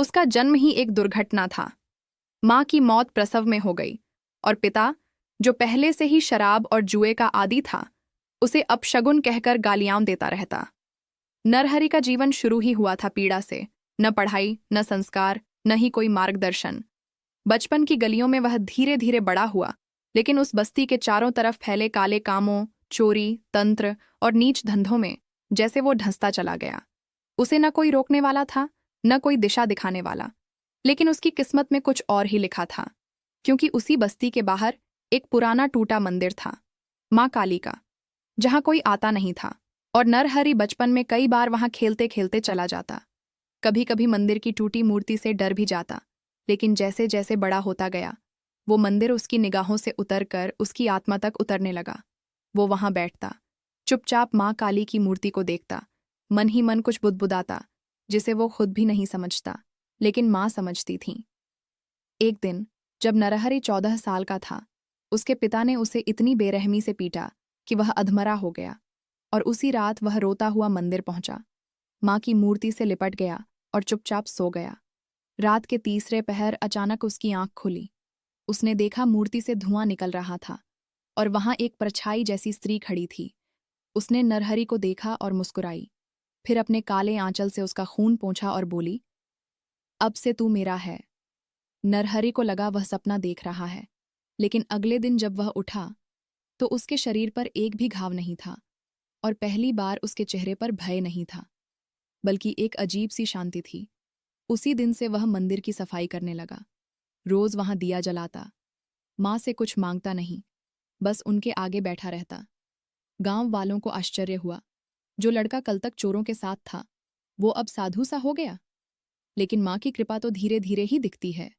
उसका जन्म ही एक दुर्घटना था। माँ की मौत प्रसव में हो गई और पिता, जो पहले से ही शराब और जुए का आदी था, उसे अपशगुन कहकर गालियां देता रहता। नरहरि का जीवन शुरू ही हुआ था पीड़ा से। न पढ़ाई, न संस्कार, न ही कोई मार्गदर्शन। बचपन की गलियों में वह धीरे धीरे बड़ा हुआ, लेकिन उस बस्ती के चारों तरफ फैले काले कामों, चोरी, तंत्र और नीच धंधों में जैसे वो ढंसता चला गया। उसे न कोई रोकने वाला था, न कोई दिशा दिखाने वाला। लेकिन उसकी किस्मत में कुछ और ही लिखा था, क्योंकि उसी बस्ती के बाहर एक पुराना टूटा मंदिर था, माँ काली का, जहाँ कोई आता नहीं था। और नरहरि बचपन में कई बार वहां खेलते खेलते चला जाता। कभी कभी मंदिर की टूटी मूर्ति से डर भी जाता, लेकिन जैसे जैसे बड़ा होता गया, वो मंदिर उसकी निगाहों से उतरकर उसकी आत्मा तक उतरने लगा। वो वहां बैठता, चुपचाप माँ काली की मूर्ति को देखता, मन ही मन कुछ बुदबुदाता, जिसे वो खुद भी नहीं समझता, लेकिन माँ समझती थी। एक दिन जब नरहरि 14 साल का था, उसके पिता ने उसे इतनी बेरहमी से पीटा कि वह अधमरा हो गया। और उसी रात वह रोता हुआ मंदिर पहुंचा, माँ की मूर्ति से लिपट गया और चुपचाप सो गया। रात के तीसरे पहर अचानक उसकी आंख खुली। उसने देखा मूर्ति से धुआं निकल रहा था और वहां एक परछाई जैसी स्त्री खड़ी थी। उसने नरहरि को देखा और मुस्कुराई, फिर अपने काले आंचल से उसका खून पोंछा और बोली, अब से तू मेरा है। नरहरि को लगा वह सपना देख रहा है, लेकिन अगले दिन जब वह उठा तो उसके शरीर पर एक भी घाव नहीं था और पहली बार उसके चेहरे पर भय नहीं था, बल्कि एक अजीब सी शांति थी। उसी दिन से वह मंदिर की सफाई करने लगा, रोज वहां दिया जलाता, माँ से कुछ मांगता नहीं, बस उनके आगे बैठा रहता। गांव वालों को आश्चर्य हुआ, जो लड़का कल तक चोरों के साथ था, वो अब साधु सा हो गया। लेकिन माँ की कृपा तो धीरे धीरे ही दिखती है।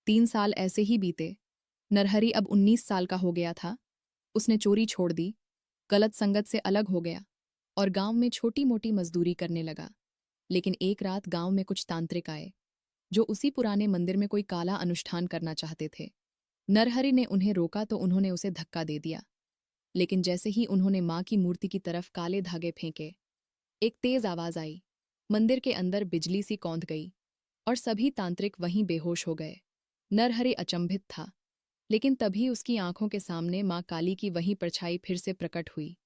3 साल ऐसे ही बीते। नरहरि अब 19 साल का हो गया था। उसने चोरी छोड़ दी, गलत संगत से अलग हो गया और गांव में छोटी मोटी मजदूरी करने लगा। लेकिन एक रात गांव में कुछ तांत्रिक आए, जो उसी पुराने मंदिर में कोई काला अनुष्ठान करना चाहते थे। नरहरि ने उन्हें रोका तो उन्होंने उसे धक्का दे दिया। लेकिन जैसे ही उन्होंने माँ की मूर्ति की तरफ काले धागे फेंके, एक तेज आवाज आई, मंदिर के अंदर बिजली सी कौंध गई और सभी तांत्रिक वहीं बेहोश हो गए। नरहरि अचंभित था, लेकिन तभी उसकी आंखों के सामने माँ काली की वही परछाई फिर से प्रकट हुई।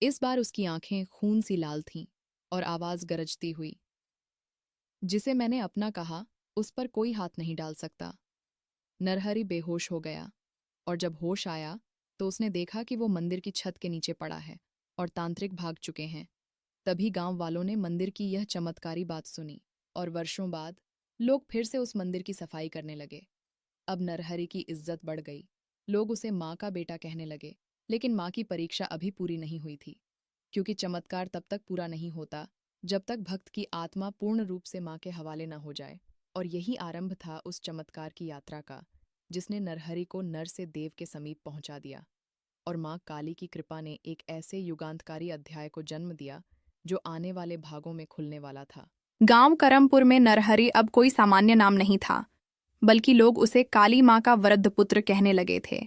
इस बार उसकी आंखें खून सी लाल थीं और आवाज गरजती हुई, जिसे मैंने अपना कहा, उस पर कोई हाथ नहीं डाल सकता। नरहरि बेहोश हो गया और जब होश आया तो उसने देखा कि वो मंदिर की छत के नीचे पड़ा है और तांत्रिक भाग चुके हैं। तभी गांव वालों ने मंदिर की यह चमत्कारी बात सुनी और वर्षों बाद लोग फिर से उस मंदिर की सफाई करने लगे। अब नरहरि की इज्जत बढ़ गई। लोग उसे माँ का बेटा कहने लगे। लेकिन माँ की परीक्षा अभी पूरी नहीं हुई थी, क्योंकि चमत्कार तब तक पूरा नहीं होता जब तक भक्त की आत्मा पूर्ण रूप से माँ के हवाले न हो जाए। और यही आरंभ था उस चमत्कार की यात्रा का, जिसने नरहरि को नर से देव के समीप पहुंचा दिया। और माँ काली की कृपा ने एक ऐसे युगांतकारी अध्याय को जन्म दिया जो आने वाले भागों में खुलने वाला था। गांव करमपुर में नरहरि अब कोई सामान्य नाम नहीं था, बल्कि लोग उसे काली माँ का वृद्ध पुत्र कहने लगे थे।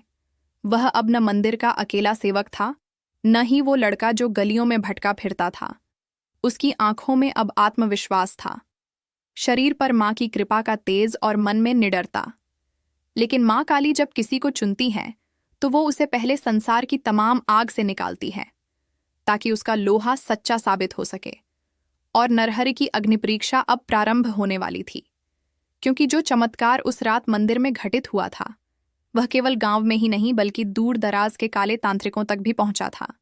वह अब न मंदिर का अकेला सेवक था, न ही वो लड़का जो गलियों में भटका फिरता था। उसकी आंखों में अब आत्मविश्वास था, शरीर पर माँ की कृपा का तेज और मन में निडरता। लेकिन माँ काली जब किसी को चुनती है तो वो उसे पहले संसार की तमाम आग से निकालती है, ताकि उसका लोहा सच्चा साबित हो सके। और नरहरि की अग्निपरीक्षा अब प्रारंभ होने वाली थी, क्योंकि जो चमत्कार उस रात मंदिर में घटित हुआ था, वह केवल गांव में ही नहीं बल्कि दूर दराज के काले तांत्रिकों तक भी पहुंचा था,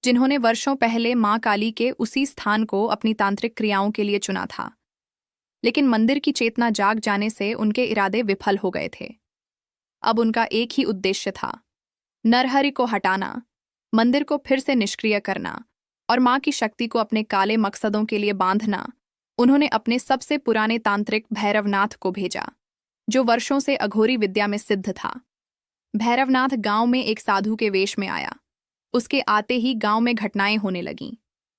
जिन्होंने वर्षों पहले माँ काली के उसी स्थान को अपनी तांत्रिक क्रियाओं के लिए चुना था। लेकिन मंदिर की चेतना जाग जाने से उनके इरादे विफल हो गए थे। अब उनका एक ही उद्देश्य था, नरहरि को हटाना, मंदिर को फिर से निष्क्रिय करना और माँ की शक्ति को अपने काले मकसदों के लिए बांधना। उन्होंने अपने सबसे पुराने तांत्रिक भैरवनाथ को भेजा, जो वर्षों से अघोरी विद्या में सिद्ध था। भैरवनाथ गांव में एक साधु के वेश में आया। उसके आते ही गांव में घटनाएं होने लगीं।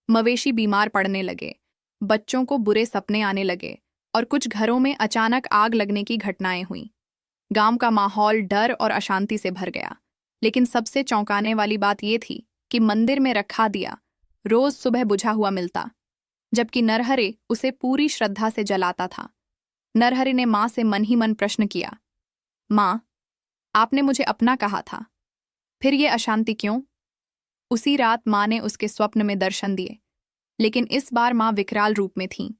मवेशी बीमार पड़ने लगे, बच्चों को बुरे सपने आने लगे और कुछ घरों में अचानक आग लगने की घटनाएं हुईं। गांव का माहौल डर और अशांति से भर गया। लेकिन सबसे चौंकाने वाली बात यह थी कि मंदिर में रखा दिया रोज सुबह बुझा हुआ मिलता, जबकि नरहरि उसे पूरी श्रद्धा से जलाता था। नरहरि ने माँ से मन ही मन प्रश्न किया, माँ, आपने मुझे अपना कहा था, फिर ये अशांति क्यों? उसी रात माँ ने उसके स्वप्न में दर्शन दिए, लेकिन इस बार माँ विकराल रूप में थीं।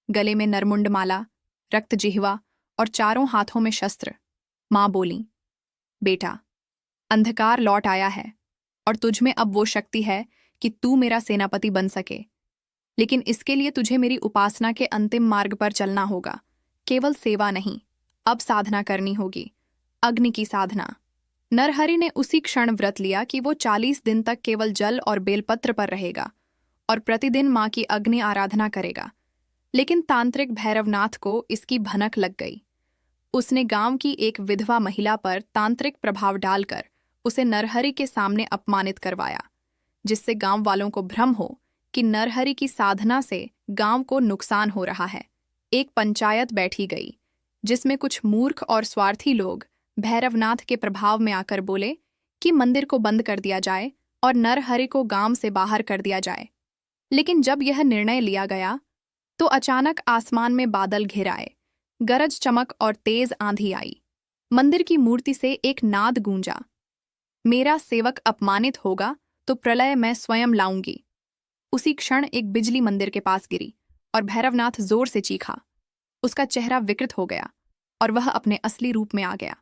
गले में नरमुंड माला, रक्त जिह्वा और चारों हाथों में शस्त्र। माँ बोलीं, बेटा, अंधकार लौट आया है और तुझमें अब वो शक्ति है कि तू मेरा सेनापति बन सके, लेकिन इसके लिए तुझे मेरी उपासना के अंतिम मार्ग पर चलना होगा। केवल सेवा नहीं, अब साधना करनी होगी, अग्नि की साधना। नरहरि ने उसी क्षण व्रत लिया कि वो 40 दिन तक केवल जल और बेलपत्र पर रहेगा और प्रतिदिन माँ की अग्नि आराधना करेगा। लेकिन तांत्रिक भैरवनाथ को इसकी भनक लग गई। उसने गांव की एक विधवा महिला पर तांत्रिक प्रभाव डालकर उसे नरहरि के सामने अपमानित करवाया, जिससे गांव वालों को भ्रम हो कि नरहरि की साधना से गांव को नुकसान हो रहा है। एक पंचायत बैठी गई, जिसमें कुछ मूर्ख और स्वार्थी लोग भैरवनाथ के प्रभाव में आकर बोले कि मंदिर को बंद कर दिया जाए और नरहरि को गांव से बाहर कर दिया जाए। लेकिन जब यह निर्णय लिया गया तो अचानक आसमान में बादल घिर आए, गरज चमक और तेज आंधी आई। मंदिर की मूर्ति से एक नाद गूंजा, मेरा सेवक अपमानित होगा तो प्रलय मैं स्वयं लाऊंगी। उसी क्षण एक बिजली मंदिर के पास गिरी और भैरवनाथ जोर से चीखा। उसका चेहरा विकृत हो गया और वह अपने असली रूप में आ गया।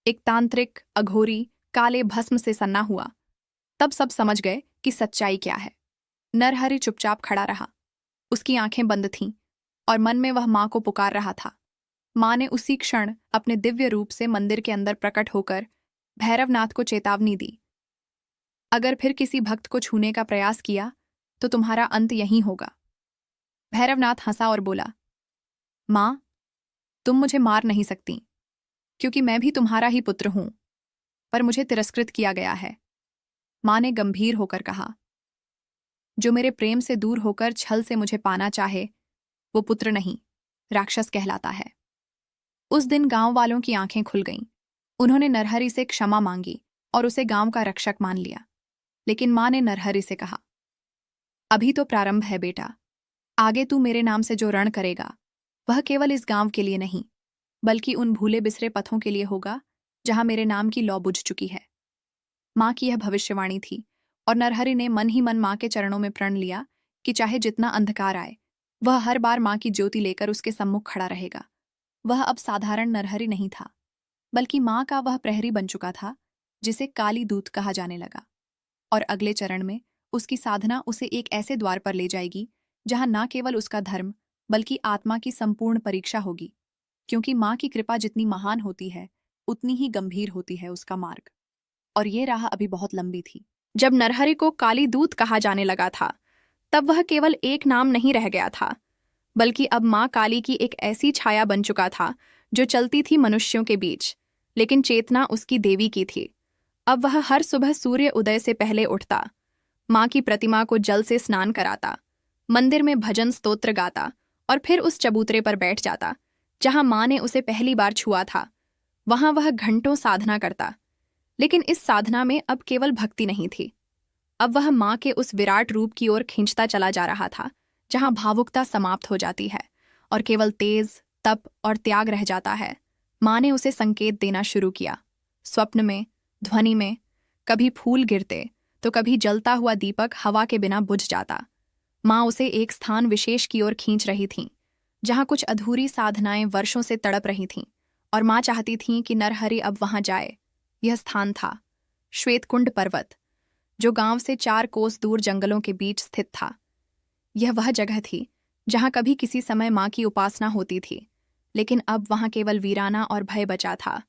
एक तांत्रिक अघोरी काले भस्म से सन्ना हुआ। तब सब समझ गए कि सच्चाई क्या है। नरहरि चुपचाप खड़ा रहा, उसकी आंखें बंद थीं और मन में वह माँ को पुकार रहा था। माँ ने उसी क्षण अपने दिव्य रूप से मंदिर के अंदर प्रकट होकर भैरवनाथ को चेतावनी दी, अगर फिर किसी भक्त को छूने का प्रयास किया तो तुम्हारा अंत यहीं होगा। भैरवनाथ हंसा और बोला, माँ, तुम मुझे मार नहीं सकती, क्योंकि मैं भी तुम्हारा ही पुत्र हूं, पर मुझे तिरस्कृत किया गया है। माँ ने गंभीर होकर कहा, जो मेरे प्रेम से दूर होकर छल से मुझे पाना चाहे वो पुत्र नहीं, राक्षस कहलाता है। उस दिन गांव वालों की आंखें खुल गईं। उन्होंने नरहरि से क्षमा मांगी और उसे गांव का रक्षक मान लिया। लेकिन माँ ने नरहरि से कहा, अभी तो प्रारंभ है बेटा, आगे तू मेरे नाम से जो रण करेगा वह केवल इस गांव के लिए नहीं, बल्कि उन भूले बिसरे पथों के लिए होगा जहां मेरे नाम की लौ बुझ चुकी है। माँ की यह भविष्यवाणी थी और नरहरि ने मन ही मन माँ के चरणों में प्रण लिया कि चाहे जितना अंधकार आए, वह हर बार माँ की ज्योति लेकर उसके सम्मुख खड़ा रहेगा। वह अब साधारण नरहरि नहीं था, बल्कि माँ का वह प्रहरी बन चुका था जिसे काली दूत कहा जाने लगा। और अगले चरण में उसकी साधना उसे एक ऐसे द्वार पर ले जाएगी जहां न केवल उसका धर्म बल्कि आत्मा की संपूर्ण परीक्षा होगी, क्योंकि माँ की कृपा जितनी महान होती है उतनी ही गंभीर होती है उसका मार्ग। और ये राह अभी बहुत लंबी थी। जब नरहरि को काली दूत कहा जाने लगा था, तब वह केवल एक नाम नहीं रह गया था, बल्कि अब माँ काली की एक ऐसी छाया बन चुका था जो चलती थी मनुष्यों के बीच, लेकिन चेतना उसकी देवी की थी। अब वह हर सुबह सूर्य उदय से पहले उठता, माँ की प्रतिमा को जल से स्नान कराता, मंदिर में भजन स्तोत्र गाता और फिर उस चबूतरे पर बैठ जाता जहां माँ ने उसे पहली बार छुआ था। वहां वह घंटों साधना करता, लेकिन इस साधना में अब केवल भक्ति नहीं थी। अब वह माँ के उस विराट रूप की ओर खींचता चला जा रहा था जहां भावुकता समाप्त हो जाती है और केवल तेज तप और त्याग रह जाता है। माँ ने उसे संकेत देना शुरू किया, स्वप्न में, ध्वनि में। कभी फूल गिरते तो कभी जलता हुआ दीपक हवा के बिना बुझ जाता। माँ उसे एक स्थान विशेष की ओर खींच रही थीं, जहां कुछ अधूरी साधनाएं वर्षों से तड़प रही थीं, और माँ चाहती थीं कि नरहरि अब वहां जाए। यह स्थान था श्वेतकुंड पर्वत, जो गांव से 4 कोस दूर जंगलों के बीच स्थित था। यह वह जगह थी जहां कभी किसी समय माँ की उपासना होती थी, लेकिन अब वहां केवल वीराना और भय बचा था।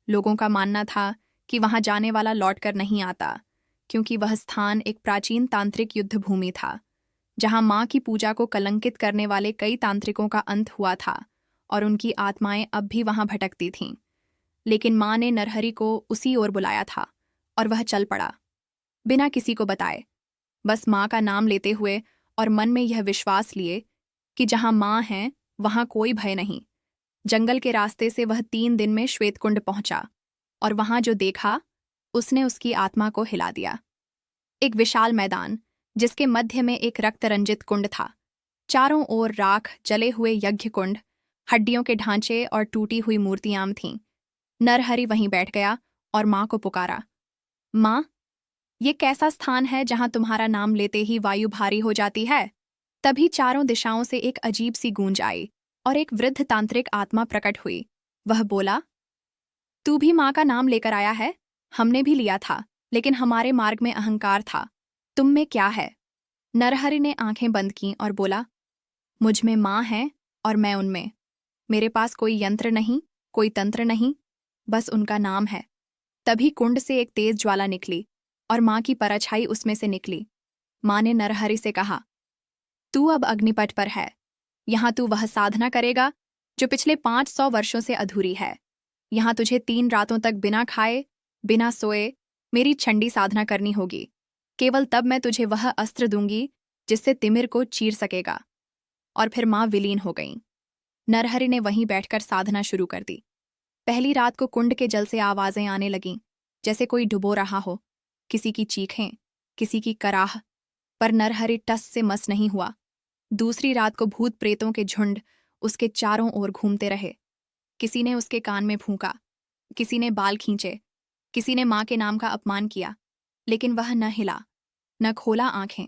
लोगों का मानना था कि वहां जाने वाला लौटकर नहीं आता, क्योंकि वह स्थान एक प्राचीन तांत्रिक युद्ध भूमि था, जहां माँ की पूजा को कलंकित करने वाले कई तांत्रिकों का अंत हुआ था और उनकी आत्माएं अब भी वहां भटकती थीं। लेकिन माँ ने नरहरि को उसी ओर बुलाया था और वह चल पड़ा, बिना किसी को बताए, बस माँ का नाम लेते हुए और मन में यह विश्वास लिए कि जहां माँ है वहां कोई भय नहीं। जंगल के रास्ते से वह 3 दिन में श्वेतकुंड पहुंचा और वहां जो देखा उसने उसकी आत्मा को हिला दिया। एक विशाल मैदान जिसके मध्य में एक रक्त रंजित कुंड था, चारों ओर राख, जले हुए यज्ञ कुंड हड्डियों के ढांचे और टूटी हुई मूर्तियां थीं। नरहरि वहीं बैठ गया और माँ को पुकारा, माँ, ये कैसा स्थान है जहां तुम्हारा नाम लेते ही वायु भारी हो जाती है। तभी चारों दिशाओं से एक अजीब सी गूंज आई और एक वृद्ध तांत्रिक आत्मा प्रकट हुई। वह बोला, तू भी माँ का नाम लेकर आया है? हमने भी लिया था, लेकिन हमारे मार्ग में अहंकार था। तुम में क्या है? नरहरि ने आंखें बंद कीं और बोला, मुझ में माँ है और मैं उनमें। मेरे पास कोई यंत्र नहीं, कोई तंत्र नहीं, बस उनका नाम है। तभी कुंड से एक तेज ज्वाला निकली और माँ की परछाई उसमें से निकली। माँ ने नरहरि से कहा, तू अब अग्निपथ पर है। यहाँ तू वह साधना करेगा जो पिछले 500 वर्षों से अधूरी है। यहाँ तुझे 3 रातों तक बिना खाए, बिना सोए मेरी छंडी साधना करनी होगी। केवल तब मैं तुझे वह अस्त्र दूंगी जिससे तिमिर को चीर सकेगा। और फिर माँ विलीन हो गईं। नरहरि ने वहीं बैठकर साधना शुरू कर दी। पहली रात को कुंड के जल से आवाजें आने लगीं, जैसे कोई डुबो रहा हो, किसी की चीखें, किसी की कराह, पर नरहरि टस से मस नहीं हुआ। दूसरी रात को भूत प्रेतों के झुंड उसके चारों ओर घूमते रहे। किसी ने उसके कान में फूंका, किसी ने बाल खींचे, किसी ने माँ के नाम का अपमान किया, लेकिन वह न हिला, न खोला आंखें।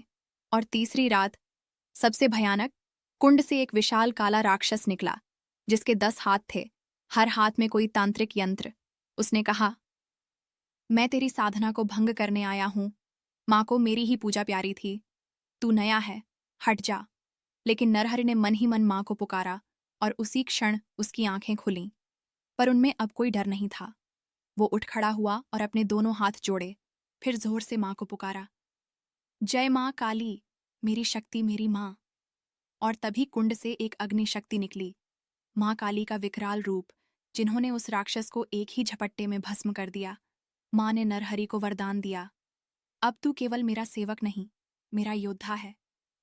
और तीसरी रात, सबसे भयानक, कुंड से एक विशाल काला राक्षस निकला, जिसके 10 हाथ थे, हर हाथ में कोई तांत्रिक यंत्र। उसने कहा, मैं तेरी साधना को भंग करने आया हूं। माँ को मेरी ही पूजा प्यारी थी। तू नया है, हट जा। लेकिन नरहरि ने मन ही मन माँ को पुकारा और उसी क्षण उसकी आंखें खुलीं। पर उनमें अब कोई डर नहीं था। वो उठ खड़ा हुआ और अपने दोनों हाथ जोड़े, फिर जोर से माँ को पुकारा, जय माँ काली, मेरी शक्ति, मेरी माँ। और तभी कुंड से एक अग्नि शक्ति निकली, माँ काली का विकराल रूप, जिन्होंने उस राक्षस को एक ही झपट्टे में भस्म कर दिया। माँ ने नरहरि को वरदान दिया, अब तू केवल मेरा सेवक नहीं, मेरा योद्धा है।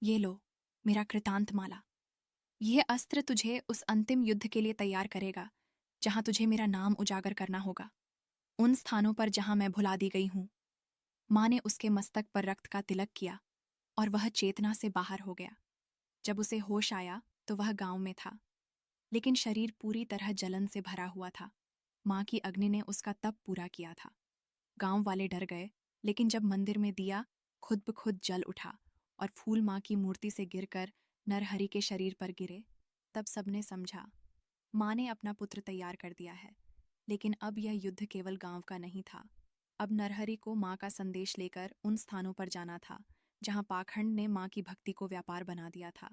ये लो, मेरा कृतांत माला। यह अस्त्र तुझे उस अंतिम युद्ध के लिए तैयार करेगा, जहां तुझे मेरा नाम उजागर करना होगा, उन स्थानों पर जहां मैं भुला दी गई हूं। माँ ने उसके मस्तक पर रक्त का तिलक किया और वह चेतना से बाहर हो गया। जब उसे होश आया तो वह गांव में था, लेकिन शरीर पूरी तरह जलन से भरा हुआ था। माँ की अग्नि ने उसका तप पूरा किया था। गांव वाले डर गए, लेकिन जब मंदिर में दिया खुद ब खुद जल उठा और फूल माँ की मूर्ति से गिरकर नरहरि के शरीर पर गिरे, तब सबने समझा, माँ ने अपना पुत्र तैयार कर दिया है। लेकिन अब यह युद्ध केवल गांव का नहीं था। अब नरहरि को माँ का संदेश लेकर उन स्थानों पर जाना था जहां पाखंड ने माँ की भक्ति को व्यापार बना दिया था,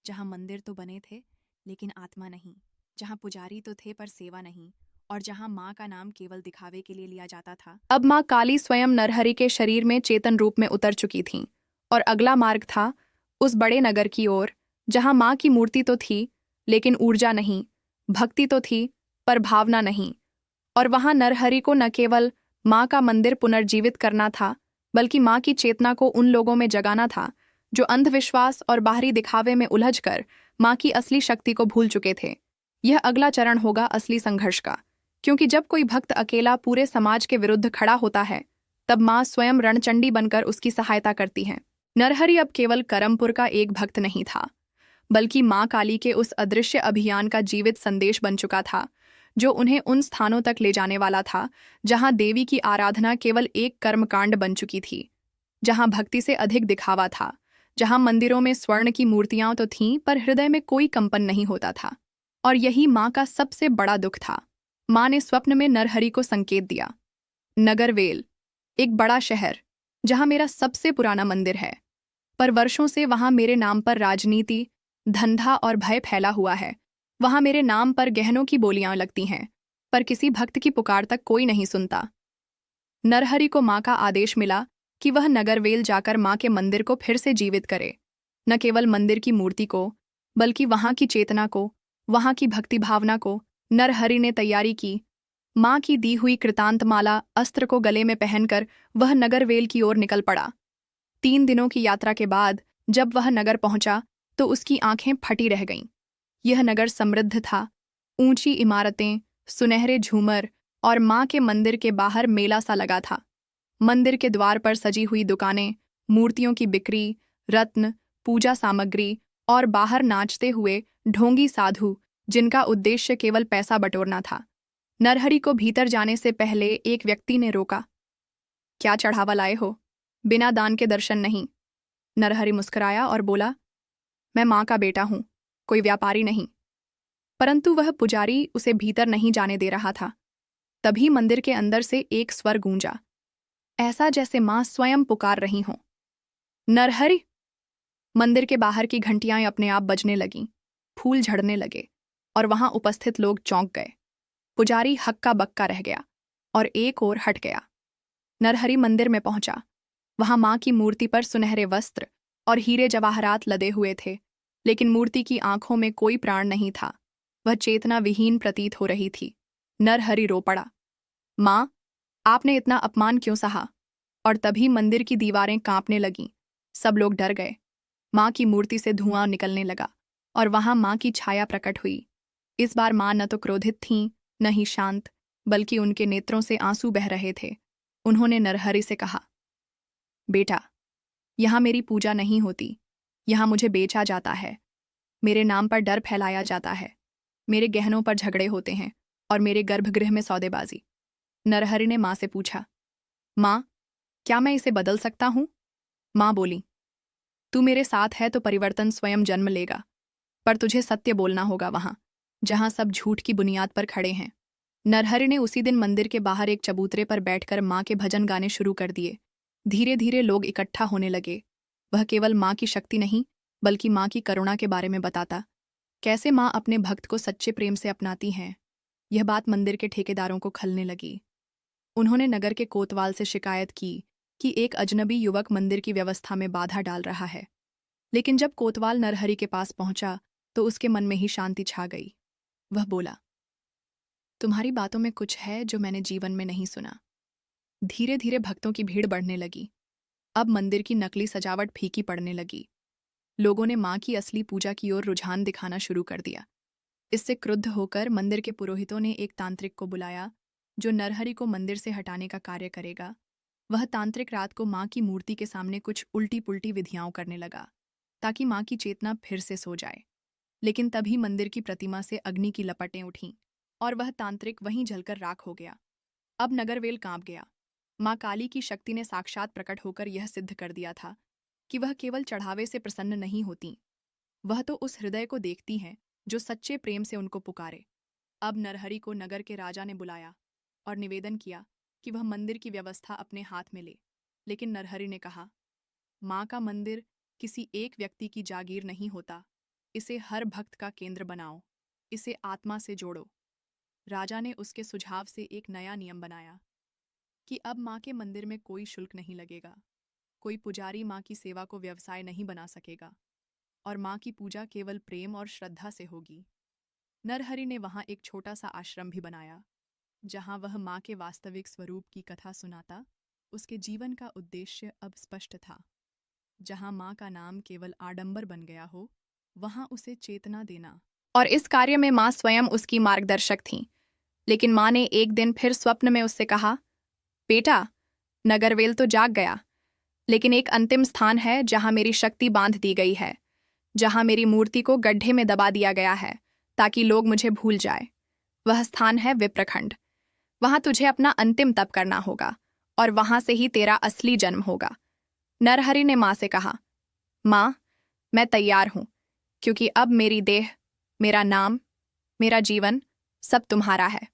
जहां मंदिर तो बने थे लेकिन आत्मा नहीं, जहां पुजारी तो थे पर सेवा नहीं, और जहां माँ का नाम केवल दिखावे के लिए लिया जाता था। अब माँ काली स्वयं नरहरि के शरीर में चेतन रूप में उतर चुकी थीं, और अगला मार्ग था उस बड़े नगर की ओर, जहां माँ की मूर्ति तो थी लेकिन ऊर्जा नहीं, भक्ति तो थी पर भावना नहीं। और वहां नरहरि को न केवल माँ का मंदिर पुनर्जीवित करना था, बल्कि माँ की चेतना को उन लोगों में जगाना था जो अंधविश्वास और बाहरी दिखावे में उलझकर माँ की असली शक्ति को भूल चुके थे। यह अगला चरण होगा असली संघर्ष का, क्योंकि जब कोई भक्त अकेला पूरे समाज के विरुद्ध खड़ा होता है, तब माँ स्वयं रणचंडी बनकर उसकी सहायता करती हैं। नरहरि अब केवल करमपुर का एक भक्त नहीं था, बल्कि माँ काली के उस अदृश्य अभियान का जीवित संदेश बन चुका था, जो उन्हें उन स्थानों तक ले जाने वाला था जहां देवी की आराधना केवल एक कर्मकांड बन चुकी थी, जहां भक्ति से अधिक दिखावा था, जहां मंदिरों में स्वर्ण की मूर्तियां तो थीं पर हृदय में कोई कंपन नहीं होता था। और यही माँ का सबसे बड़ा दुख था। माँ ने स्वप्न में नरहरि को संकेत दिया, नगरवेल, एक बड़ा शहर जहां मेरा सबसे पुराना मंदिर है, पर वर्षों से वहां मेरे नाम पर राजनीति, धंधा और भय फैला हुआ है। वहां मेरे नाम पर गहनों की बोलियां लगती हैं, पर किसी भक्त की पुकार तक कोई नहीं सुनता। नरहरि को माँ का आदेश मिला कि वह नगरवेल जाकर माँ के मंदिर को फिर से जीवित करे, न केवल मंदिर की मूर्ति को, बल्कि वहां की चेतना को, वहां की भक्ति भावना को। नरहरि ने तैयारी की। माँ की दी हुई कृतांतमाला अस्त्र को गले में पहनकर वह नगरवेल की ओर निकल पड़ा। 3 दिनों की यात्रा के बाद जब वह नगर पहुंचा तो उसकी आंखें फटी रह गईं। यह नगर समृद्ध था, ऊंची इमारतें, सुनहरे झूमर और माँ के मंदिर के बाहर मेला सा लगा था। मंदिर के द्वार पर सजी हुई दुकानें, मूर्तियों की बिक्री, रत्न, पूजा सामग्री और बाहर नाचते हुए ढोंगी साधु जिनका उद्देश्य केवल पैसा बटोरना था। नरहरि को भीतर जाने से पहले एक व्यक्ति ने रोका। क्या चढ़ावा लाए हो? बिना दान के दर्शन नहीं। नरहरि मुस्कुराया और बोला, मैं माँ का बेटा हूं, कोई व्यापारी नहीं। परंतु वह पुजारी उसे भीतर नहीं जाने दे रहा था। तभी मंदिर के अंदर से एक स्वर गूंजा, ऐसा जैसे माँ स्वयं पुकार रही हों। नरहरि! मंदिर के बाहर की घंटियां अपने आप बजने लगीं, फूल झड़ने लगे और वहां उपस्थित लोग चौंक गए। पुजारी हक्का बक्का रह गया और एक ओर हट गया। नरहरि मंदिर में पहुंचा। वहां मां की मूर्ति पर सुनहरे वस्त्र और हीरे जवाहरात लदे हुए थे, लेकिन मूर्ति की आंखों में कोई प्राण नहीं था। वह चेतना विहीन प्रतीत हो रही थी। नरहरि रो पड़ा, मां, आपने इतना अपमान क्यों सहा? और तभी मंदिर की दीवारें कांपने लगीं। सब लोग डर गए। मां की मूर्ति से धुआं निकलने लगा और वहां मां की छाया प्रकट हुई। इस बार मां न तो क्रोधित थीं, न ही शांत, बल्कि उनके नेत्रों से आंसू बह रहे थे। उन्होंने नरहरि से कहा, बेटा, यहां मेरी पूजा नहीं होती। यहां मुझे बेचा जाता है। मेरे नाम पर डर फैलाया जाता है। मेरे गहनों पर झगड़े होते हैं और मेरे गर्भगृह में सौदेबाजी। नरहरि ने मां से पूछा, मां, क्या मैं इसे बदल सकता हूं? मां बोली, तू मेरे साथ है तो परिवर्तन स्वयं जन्म लेगा, पर तुझे सत्य बोलना होगा वहां जहां सब झूठ की बुनियाद पर खड़े हैं। नरहरि ने उसी दिन मंदिर के बाहर एक चबूतरे पर बैठकर मां के भजन गाने शुरू कर दिए। धीरे धीरे लोग इकट्ठा होने लगे। वह केवल मां की शक्ति नहीं, बल्कि मां की करुणा के बारे में बताता, कैसे मां अपने भक्त को सच्चे प्रेम से अपनाती हैं। यह बात मंदिर के ठेकेदारों को खलने लगी। उन्होंने नगर के कोतवाल से शिकायत की कि एक अजनबी युवक मंदिर की व्यवस्था में बाधा डाल रहा है। लेकिन जब कोतवाल नरहरि के पास पहुंचा तो उसके मन में ही शांति छा गई। वह बोला, तुम्हारी बातों में कुछ है जो मैंने जीवन में नहीं सुना। धीरे धीरे भक्तों की भीड़ बढ़ने लगी। अब मंदिर की नकली सजावट फीकी पड़ने लगी। लोगों ने मां की असली पूजा की ओर रुझान दिखाना शुरू कर दिया। इससे क्रुद्ध होकर मंदिर के पुरोहितों ने एक तांत्रिक को बुलाया जो नरहरि को मंदिर से हटाने का कार्य करेगा। वह तांत्रिक रात को मां की मूर्ति के सामने कुछ उल्टी पुल्टी विधियां करने लगा ताकि मां की चेतना फिर से सो जाए। लेकिन तभी मंदिर की प्रतिमा से अग्नि की लपटें उठीं और वह तांत्रिक वहीं जलकर राख हो गया। अब नगरवेल कांप गया। मां काली की शक्ति ने साक्षात प्रकट होकर यह सिद्ध कर दिया था कि वह केवल चढ़ावे से प्रसन्न नहीं होती, वह तो उस हृदय को देखती हैं जो सच्चे प्रेम से उनको पुकारे। अब नरहरि को नगर के राजा ने बुलाया और निवेदन किया कि वह मंदिर की व्यवस्था अपने हाथ में ले। लेकिन नरहरि ने कहा, मां का मंदिर किसी एक व्यक्ति की जागीर नहीं होता। इसे हर भक्त का केंद्र बनाओ, इसे आत्मा से जोड़ो। राजा ने उसके सुझाव से एक नया नियम बनाया कि अब मां के मंदिर में कोई शुल्क नहीं लगेगा। कोई पुजारी मां की सेवा को व्यवसाय नहीं बना सकेगा और मां की पूजा केवल प्रेम और श्रद्धा से होगी। नरहरि ने वहां एक छोटा सा आश्रम भी बनाया जहां वह मां के वास्तविक स्वरूप की कथा सुनाता। उसके जीवन का उद्देश्य अब स्पष्ट था। जहां मां का नाम केवल आडंबर बन गया हो, वहां उसे चेतना देना। और इस कार्य में मां स्वयं उसकी मार्गदर्शक थीं। लेकिन मां ने एक दिन फिर स्वप्न में उससे कहा, बेटा, नगरवेल तो जाग गया, लेकिन एक अंतिम स्थान है जहां मेरी शक्ति बांध दी गई है, जहां मेरी मूर्ति को गड्ढे में दबा दिया गया है ताकि लोग मुझे भूल जाए। वह स्थान है विप्रखंड। वहां तुझे अपना अंतिम तप करना होगा और वहां से ही तेरा असली जन्म होगा। नरहरि ने मां से कहा, मां, मैं तैयार हूं, क्योंकि अब मेरी देह, मेरा नाम, मेरा जीवन सब तुम्हारा है।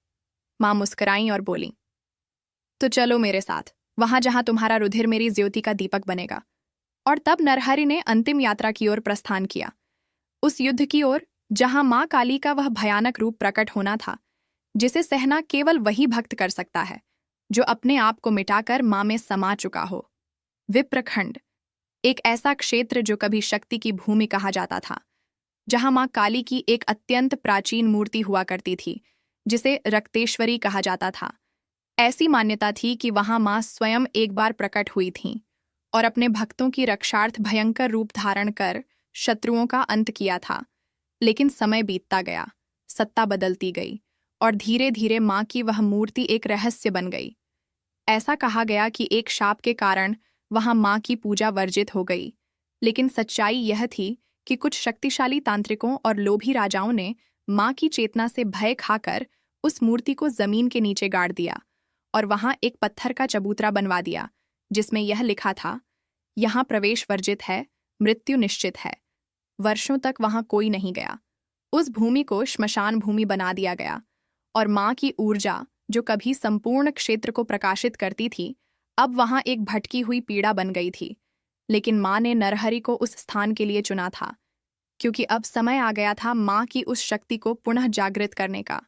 मां मुस्कुराई और बोली, तो चलो मेरे साथ, वहां जहां तुम्हारा रुधिर मेरी ज्योति का दीपक बनेगा। और तब नरहरि ने अंतिम यात्रा की ओर प्रस्थान किया, उस युद्ध की ओर जहां मां काली का वह भयानक रूप प्रकट होना था, जिसे सहना केवल वही भक्त कर सकता है जो अपने आप को मिटाकर मां में समा चुका हो। विप्रखंड, एक ऐसा क्षेत्र जो कभी शक्ति की भूमि कहा जाता था, जहां मां काली की एक अत्यंत प्राचीन मूर्ति हुआ करती थी जिसे रक्तेश्वरी कहा जाता था। ऐसी मान्यता थी कि वहां मां स्वयं एक बार प्रकट हुई थीं और अपने भक्तों की रक्षार्थ भयंकर रूप धारण कर शत्रुओं का अंत किया था। लेकिन समय बीतता गया, सत्ता बदलती गई और धीरे धीरे मां की वह मूर्ति एक रहस्य बन गई। ऐसा कहा गया कि एक शाप के कारण वहां मां की पूजा वर्जित हो गई, लेकिन सच्चाई यह थी कि कुछ शक्तिशाली तांत्रिकों और लोभी राजाओं ने माँ की चेतना से भय खाकर उस मूर्ति को जमीन के नीचे गाड़ दिया और वहां एक पत्थर का चबूतरा बनवा दिया, जिसमें यह लिखा था, यहाँ प्रवेश वर्जित है, मृत्यु निश्चित है। वर्षों तक वहां कोई नहीं गया। उस भूमि को श्मशान भूमि बना दिया गया और माँ की ऊर्जा, जो कभी संपूर्ण क्षेत्र को प्रकाशित करती थी, अब वहां एक भटकी हुई पीड़ा बन गई थी। लेकिन माँ ने नरहरि को उस स्थान के लिए चुना था, क्योंकि अब समय आ गया था माँ की उस शक्ति को पुनः जागृत करने का।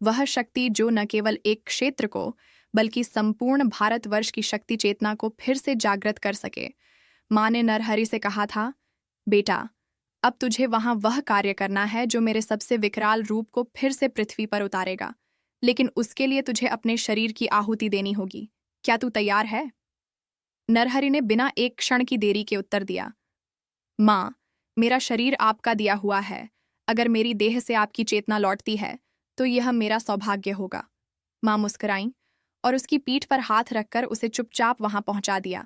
वह शक्ति जो न केवल एक क्षेत्र को बल्कि संपूर्ण भारतवर्ष की शक्ति चेतना को फिर से जागृत कर सके। माँ ने नरहरि से कहा था, बेटा, अब तुझे वहां वह कार्य करना है जो मेरे सबसे विकराल रूप को फिर से पृथ्वी पर उतारेगा, लेकिन उसके लिए तुझे अपने शरीर की आहुति देनी होगी। क्या तू तैयार है? नरहरि ने बिना एक क्षण की देरी के उत्तर दिया, माँ, मेरा शरीर आपका दिया हुआ है। अगर मेरी देह से आपकी चेतना लौटती है तो यह मेरा सौभाग्य होगा। माँ मुस्कुराई और उसकी पीठ पर हाथ रखकर उसे चुपचाप वहां पहुंचा दिया।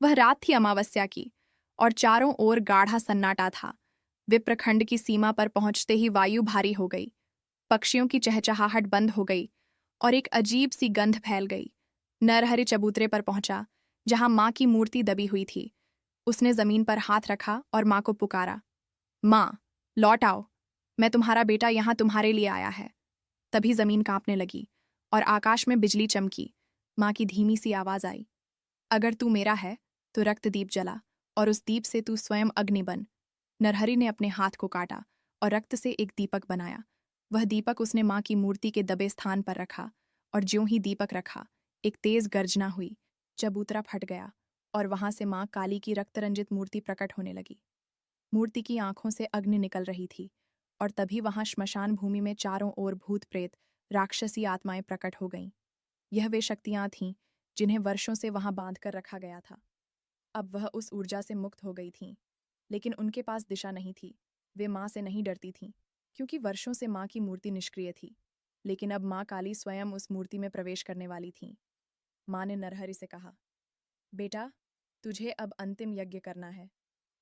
वह रात थी अमावस्या की और चारों ओर गाढ़ा सन्नाटा था। विप्रखंड की सीमा पर पहुंचते ही वायु भारी हो गई, पक्षियों की चहचहाहट बंद हो गई और एक अजीब सी गंध फैल गई। नरहरि चबूतरे पर पहुंचा, जहां माँ की मूर्ति दबी हुई थी। उसने जमीन पर हाथ रखा और माँ को पुकारा, माँ, लौट आओ, मैं तुम्हारा बेटा यहाँ तुम्हारे लिए आया है। तभी जमीन कांपने लगी और आकाश में बिजली चमकी। माँ की धीमी सी आवाज आई, अगर तू मेरा है तो रक्त दीप जला और उस दीप से तू स्वयं अग्नि बन। नरहरि ने अपने हाथ को काटा और रक्त से एक दीपक बनाया। वह दीपक उसने माँ की मूर्ति के दबे स्थान पर रखा और ज्यों ही दीपक रखा, एक तेज गर्जना हुई, चबूतरा फट गया और वहां से माँ काली की रक्तरंजित मूर्ति प्रकट होने लगी। मूर्ति की आंखों से अग्नि निकल रही थी और तभी वहां श्मशान भूमि में चारों ओर भूत प्रेत, राक्षसी आत्माएं प्रकट हो गईं। यह वे शक्तियां थीं जिन्हें वर्षों से वहां बांध कर रखा गया था। अब वह उस ऊर्जा से मुक्त हो गई थीं, लेकिन उनके पास दिशा नहीं थी। वे माँ से नहीं डरती थीं, क्योंकि वर्षों से माँ की मूर्ति निष्क्रिय थी। लेकिन अब माँ काली स्वयं उस मूर्ति में प्रवेश करने वाली थीं। माँ ने नरहरि से कहा, बेटा, तुझे अब अंतिम यज्ञ करना है।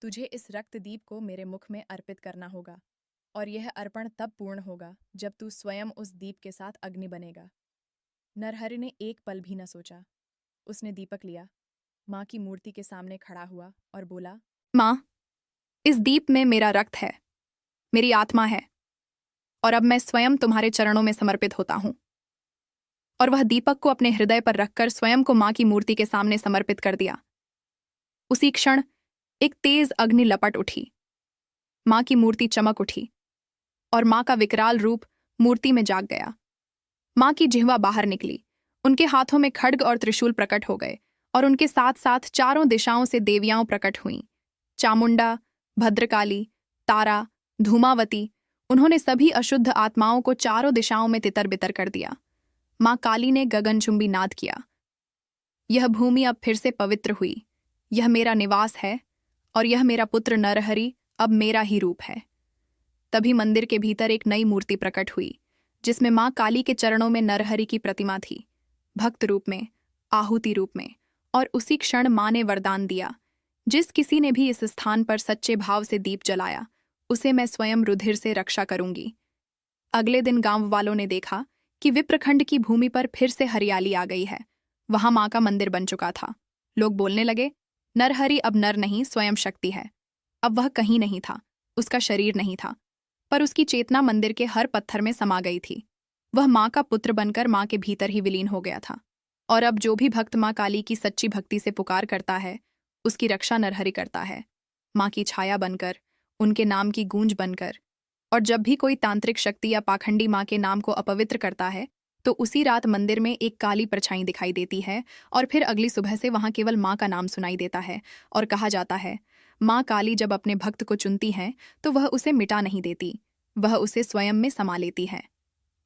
तुझे इस रक्तदीप को मेरे मुख में अर्पित करना होगा और यह अर्पण तब पूर्ण होगा जब तू स्वयं उस दीप के साथ अग्नि बनेगा। नरहरि ने एक पल भी न सोचा। उसने दीपक लिया, माँ की मूर्ति के सामने खड़ा हुआ और बोला, माँ, इस दीप में मेरा रक्त है, मेरी आत्मा है, और अब मैं स्वयं तुम्हारे चरणों में समर्पित होता हूं। और वह दीपक को अपने हृदय पर रखकर स्वयं को माँ की मूर्ति के सामने समर्पित कर दिया। उसी क्षण एक तेज अग्नि लपट उठी। माँ की मूर्ति चमक उठी और माँ का विकराल रूप मूर्ति में जाग गया। माँ की जिह्वा बाहर निकली, उनके हाथों में खड्ग और त्रिशूल प्रकट हो गए और उनके साथ साथ चारों दिशाओं से देवियां प्रकट हुईं। चामुंडा, भद्रकाली, तारा, धूमावती, उन्होंने सभी अशुद्ध आत्माओं को चारों दिशाओं में तितर बितर कर दिया। माँ काली ने गगनचुंबी नाद किया, यह भूमि अब फिर से पवित्र हुई। यह मेरा निवास है और यह मेरा पुत्र नरहरि अब मेरा ही रूप है। तभी मंदिर के भीतर एक नई मूर्ति प्रकट हुई, जिसमें माँ काली के चरणों में नरहरि की प्रतिमा थी, भक्त रूप में, आहुति रूप में। और उसी क्षण माँ ने वरदान दिया, जिस किसी ने भी इस स्थान पर सच्चे भाव से दीप जलाया, उसे मैं स्वयं रुधिर से रक्षा करूंगी। अगले दिन गांव वालों ने देखा कि विप्रखंड की भूमि पर फिर से हरियाली आ गई है। वहां माँ का मंदिर बन चुका था। लोग बोलने लगे, नरहरि अब नर नहीं, स्वयं शक्ति है। अब वह कहीं नहीं था, उसका शरीर नहीं था, पर उसकी चेतना मंदिर के हर पत्थर में समा गई थी। वह माँ का पुत्र बनकर माँ के भीतर ही विलीन हो गया था। और अब जो भी भक्त माँ काली की सच्ची भक्ति से पुकार करता है, उसकी रक्षा नरहरि करता है, माँ की छाया बनकर, उनके नाम की गूंज बनकर। और जब भी कोई तांत्रिक शक्ति या पाखंडी माँ के नाम को अपवित्र करता है, तो उसी रात मंदिर में एक काली परछाई दिखाई देती है और फिर अगली सुबह से वहां केवल माँ का नाम सुनाई देता है। और कहा जाता है, माँ काली जब अपने भक्त को चुनती हैं तो वह उसे मिटा नहीं देती, वह उसे स्वयं में समा लेती है।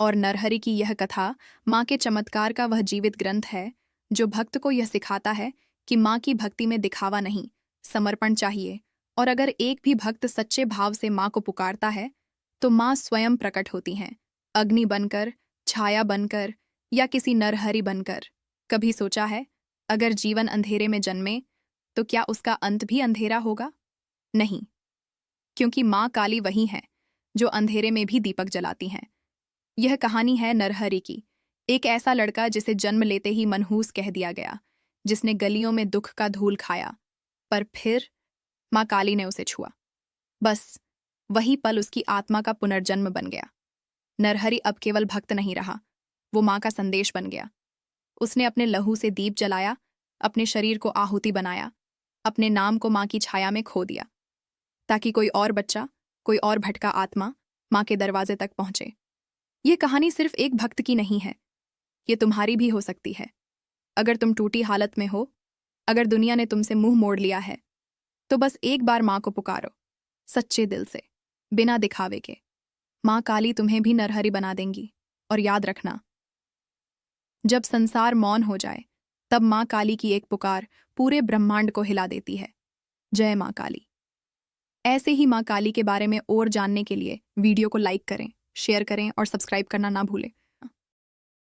और नरहरि की यह कथा माँ के चमत्कार का वह जीवित ग्रंथ है, जो भक्त को यह सिखाता है कि माँ की भक्ति में दिखावा नहीं, समर्पण चाहिए। और अगर एक भी भक्त सच्चे भाव से माँ को पुकारता है तो माँ स्वयं प्रकट होती हैं, अग्नि बनकर, छाया बनकर या किसी नरहरि बनकर। कभी सोचा है, अगर जीवन अंधेरे में जन्मे तो क्या उसका अंत भी अंधेरा होगा? नहीं, क्योंकि माँ काली वही है जो अंधेरे में भी दीपक जलाती हैं। यह कहानी है नरहरि की, एक ऐसा लड़का जिसे जन्म लेते ही मनहूस कह दिया गया, जिसने गलियों में दुख का धूल खाया, पर फिर माँ काली ने उसे छुआ। बस वही पल उसकी आत्मा का पुनर्जन्म बन गया। नरहरि अब केवल भक्त नहीं रहा, वो माँ का संदेश बन गया। उसने अपने लहू से दीप जलाया, अपने शरीर को आहुति बनाया, अपने नाम को माँ की छाया में खो दिया, ताकि कोई और बच्चा, कोई और भटका आत्मा माँ के दरवाजे तक पहुंचे। ये कहानी सिर्फ एक भक्त की नहीं है, ये तुम्हारी भी हो सकती है। अगर तुम टूटी हालत में हो, अगर दुनिया ने तुमसे मुंह मोड़ लिया है, तो बस एक बार माँ को पुकारो, सच्चे दिल से, बिना दिखावे के। माँ काली तुम्हें भी नरहरि बना देंगी। और याद रखना, जब संसार मौन हो जाए, तब माँ काली की एक पुकार पूरे ब्रह्मांड को हिला देती है। जय माँ काली। ऐसे ही माँ काली के बारे में और जानने के लिए वीडियो को लाइक करें, शेयर करें और सब्सक्राइब करना ना भूलें।